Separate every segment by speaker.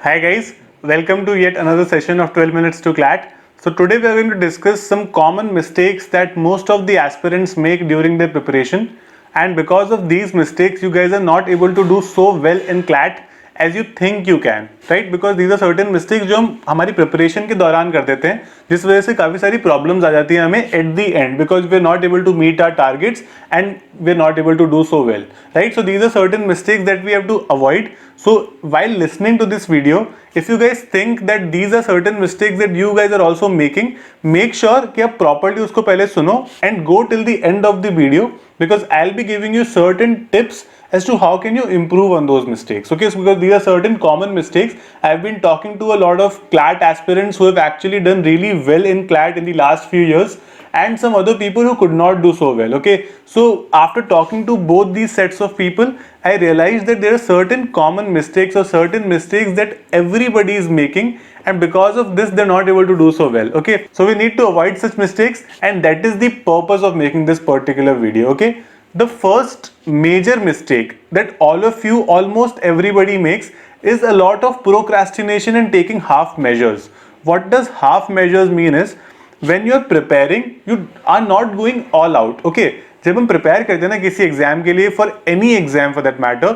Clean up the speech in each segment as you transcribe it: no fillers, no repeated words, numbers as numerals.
Speaker 1: Hi guys, welcome to yet another session of 12 minutes to CLAT. So today we are going to discuss some common mistakes that most of the aspirants make during their preparation, and because of these mistakes you guys are not able to do so well in CLAT as you think you can, right? Because these are certain mistakes जो हम हमारी preparation के दौरान कर देते हैं, जिस वजह से काफ़ी सारी problems आ जाती हैं हमें at the end because we are not able to meet our targets and we are not able to do so well, right? So these are certain mistakes that we have to avoid. So while listening to this video, if you guys think that these are certain mistakes that you guys are also making, make sure कि आप properly उसको पहले सुनो and go till the end of the video because I'll be giving you certain tips as to how can you improve on those mistakes. Okay, so because these are certain common mistakes. I've been talking to a lot of CLAT aspirants who have actually done really well in CLAT in the last few years, and some other people who could not do so well. Okay, so after talking to both these sets of people, I realized that there are certain common mistakes or certain mistakes that everybody is making, and because of this they're not able to do so well. Okay, so we need to avoid such mistakes, and that is the purpose of making this particular video. Okay, the first major mistake that all of you, almost everybody makes, is a lot of procrastination and taking half measures. What does half measures mean is when you are preparing, you are not going all out. Okay, जब हम prepare करते हैं ना किसी exam के लिए, for any exam for that matter,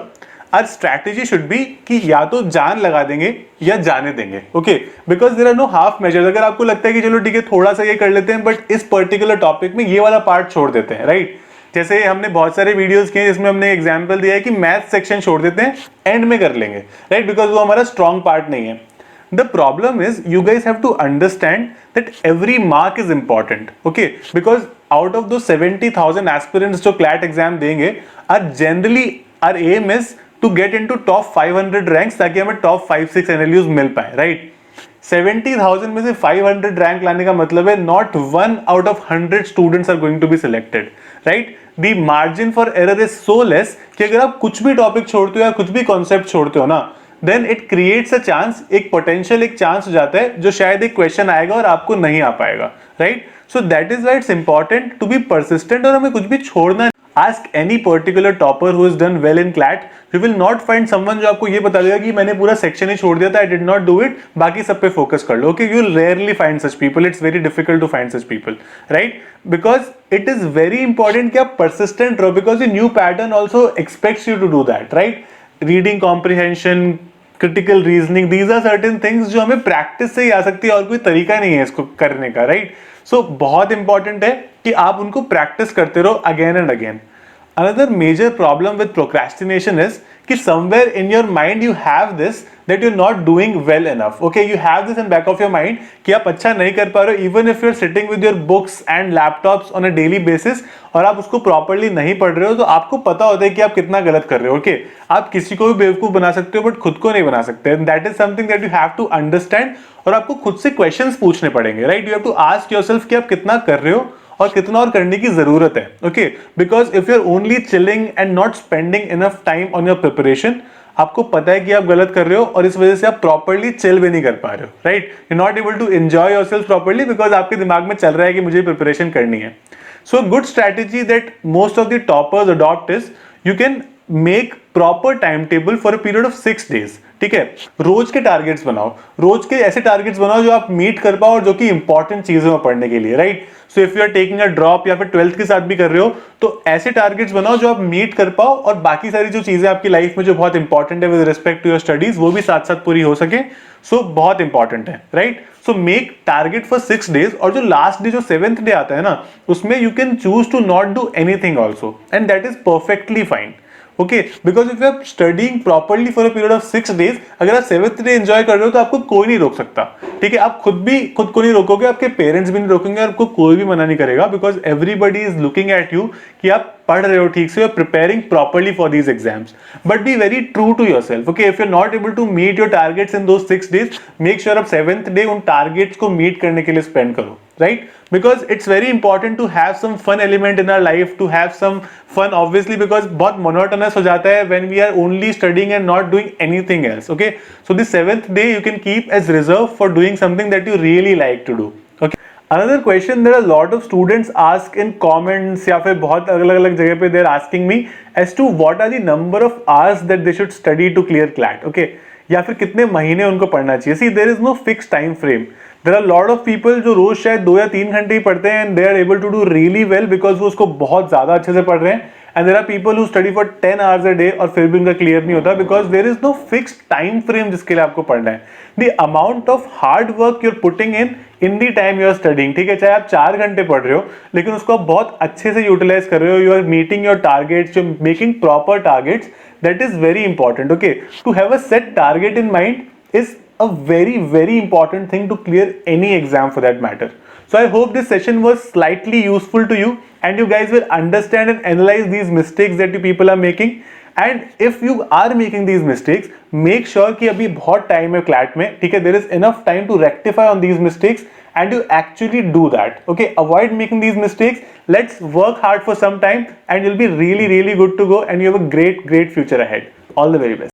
Speaker 1: our strategy should be कि या तो जान लगा देंगे या जाने देंगे. Okay, because there are no half measures. अगर आपको लगता है कि चलो ठीक है थोड़ा सा ये कर लेते हैं बट इस पर्टिकुलर टॉपिक में ये वाला पार्ट छोड़ देते हैं, राइट? जैसे हमने बहुत सारे वीडियोस किए जिसमें हमने एग्जांपल दिया है कि मैथ सेक्शन छोड़ देते हैं, एंड में कर लेंगे, राइट? बिकॉज वो हमारा स्ट्रॉन्ग पार्ट नहीं है. The problem is you guys have to understand that every mark is important, okay? Because out of those 70,000 aspirants जो CLAT exam देंगे, our aim is to get into top 500 ranks ताकि हमें top 5-6 NLUs मिल पाए, right? 70,000 में से 500 rank लाने का मतलब है not 1 out of 100 students are going to be selected, right? The margin for error is so less कि अगर आप कुछ भी टॉपिक छोड़ते हो या कुछ भी कॉन्सेप्ट छोड़ते हो ना, then it creates a chance, एक potential एक चांस हो जाता है जो शायद एक क्वेश्चन आएगा और आपको नहीं आ पाएगा, right? So that is why it's important to be persistent और हमें कुछ भी छोड़ना. Ask any particular topper who has done well in CLAT. You will not find someone जो आपको ये बता देगा कि मैंने पूरा सेक्शन ही छोड़ दिया था, I did not do it, बाकी सब पे फोकस कर लो. Okay, you will rarely find such people. It's very difficult to find such people, right? Because it is very important कि आप persistent रहो because the new pattern also expects you to do that, right? Reading comprehension, critical reasoning, these are certain things जो हमें practice से ही आ सकती है और कोई तरीका नहीं है इसको करने का, राइट? सो बहुत इंपॉर्टेंट है कि आप उनको प्रैक्टिस करते रहो again and again. Another major problem with procrastination is कि somewhere in your mind you have this that you're not doing well enough. Okay, you have this in back of your mind कि आप अच्छा नहीं कर पा रहे हो even if you're sitting with your books and laptops on a daily basis और आप उसको properly नहीं पढ़ रहे हो तो आपको पता होता है कि आप कितना गलत कर रहे हो. Okay, आप किसी को भी बेवकूफ बना सकते हो बट खुद को नहीं बना सकते. That is something that you have to understand और आपको खुद से questions पूछने पड़ेंगे, right? You have to ask yourself कि आप कितना कर रहे हो और कितना और करने की जरूरत है. Okay, because if you are only chilling and not spending enough time on your preparation, आपको पता है कि आप गलत कर रहे हो और इस वजह से आप प्रॉपर्ली चिल भी नहीं कर पा रहे हो, right? You not able to enjoy yourself properly because आपके दिमाग में चल रहा है कि मुझे प्रिपरेशन करनी है. So good strategy that most of the toppers adopt is you can make proper time table for a period of 6 days. ठीक है, रोज के टारगेट्स बनाओ, रोज के ऐसे टारगेट्स बनाओ जो आप मीट कर पाओ और जो कि इंपॉर्टेंट चीजें हो पढ़ने के लिए, right? So if you are taking a drop या फिर 12th के साथ भी कर रहे हो तो ऐसे टारगेट्स बनाओ जो आप मीट कर पाओ और बाकी सारी जो चीजें आपकी लाइफ में जो बहुत इंपॉर्टेंट है with respect to your studies वो भी साथ साथ पूरी हो सके. सो बहुत इंपॉर्टेंट है, right? So make target for 6 days और जो लास्ट डे जो 7th डे आता है ना उसमें you can choose to not do anything also and that is perfectly fine. Okay, because if you are studying properly for a period of 6 days, अगर आप 7th day enjoy कर रहे हो तो आपको कोई नहीं रोक सकता. ठीक है, आप खुद को नहीं रोकोगे, आपके पेरेंट्स भी नहीं रोकेंगे, आपको कोई भी मना नहीं करेगा because everybody is looking at you कि आप पढ़ रहे हो ठीक से, preparing properly for these exams. But be very true to yourself. Okay, if you are not able to meet your targets in those 6 days, make sure आप 7th day उन targets को मीट करने के लिए स्पेंड करो, right? Because it's very important to have some fun element in our life, to have some fun obviously because बहुत monotonous हो जाता है when we are only studying and not doing anything else. Okay, so the 7th day you can keep as reserve for doing something that you really like to do. Okay, another question that a lot of students ask in comments या फिर बहुत अलग-अलग जगह पे they're asking me as to what are the number of hours that they should study to clear CLAT. Okay, या फिर कितने महीने उनको पढ़ना चाहिए. See there is no fix time frame. There are lot of people जो रोज शायद 2 या 3 घंटे ही पढ़ते हैं and they are able to do really well because वो उसको बहुत ज्यादा अच्छे से पढ़ रहे हैं. And there are people who study for 10 hours a day और फिर भी उनका क्लियर नहीं होता because there is no fixed time frame जिसके लिए आपको पढ़ना है. The amount of hard work you are putting in the time you are studying, ठीक है, चाहे आप 4 घंटे पढ़ रहे हो लेकिन उसको आप बहुत अच्छे से यूटिलाइज कर रहे हो. You are meeting your targets, you are making proper targets. That is very important. Okay, to have a set target in mind is a very important thing to clear any exam for that matter. So I hope this session was slightly useful to you and you guys will understand and analyze these mistakes that you people are making. And if you are making these mistakes, make sure कि अभी बहुत time है CLAT में, ठीक है, there is enough time to rectify on these mistakes and you actually do that. Okay, avoid making these mistakes. Let's work hard for some time and you'll be really good to go and you have a great future ahead. All the very best.